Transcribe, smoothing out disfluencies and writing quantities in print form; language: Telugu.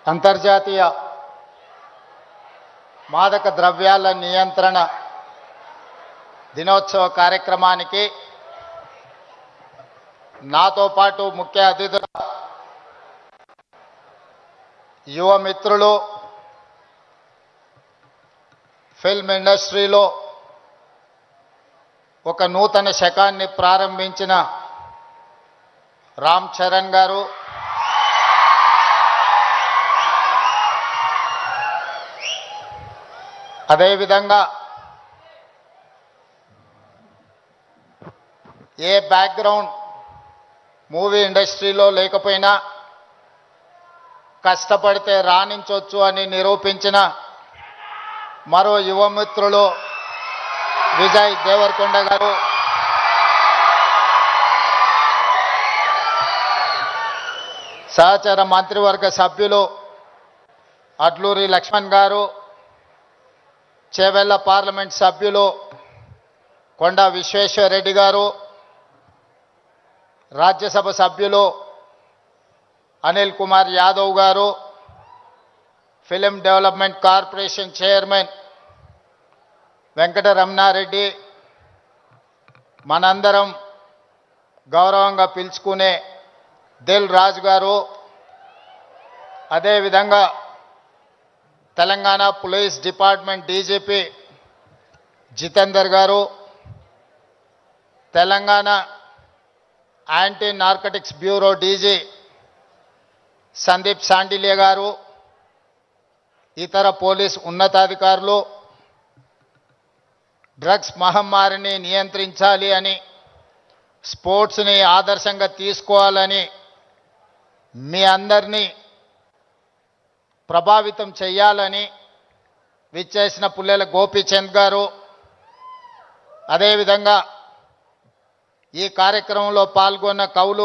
అంతర్జాతీయ మాదక ద్రవ్యాల నియంత్రణ దినోత్సవ కార్యక్రమానికి నాతో పాటు ముఖ్య అతిథులు యువ మిత్రులు, ఫిల్మ్ ఇండస్ట్రీలో ఒక నూతన శకాన్ని ప్రారంభించిన రామ్ చరణ్ గారు, అదేవిధంగా ఏ బ్యాక్గ్రౌండ్ మూవీ ఇండస్ట్రీలో లేకపోయినా కష్టపడితే రాణించవచ్చు అని నిరూపించిన మరో యువమిత్రులు విజయ్ దేవరకొండ గారు, సహచర మంత్రివర్గ సభ్యులు అడ్లూరి లక్ష్మణ్ గారు, చేవెళ్ల పార్లమెంట్ సభ్యులు కొండ విశ్వేశ్వరరెడ్డి గారు, రాజ్యసభ సభ్యులు అనిల్ కుమార్ యాదవ్ గారు, film development corporation chairman Venkataramana Reddy, మనందరం గౌరవంగా పిలుచుకునే దిల్ రాజు గారు, అదేవిధంగా Telangana police department DGP Jitender గారు, Telangana anti narcotics bureau DG Sandeep Sandilya గారు, ఇతర పోలీస్ ఉన్నతాధికారులు డ్రగ్స్ మహమ్మారిని నియంత్రించాలి అని, స్పోర్ట్స్ని ఆదర్శంగా తీసుకోవాలని, మీ అందరినీ ప్రభావితం చేయాలని విచ్చేసిన పుల్లెల గోపీచంద్ గారు, అదేవిధంగా ఈ కార్యక్రమంలో పాల్గొన్న కవులు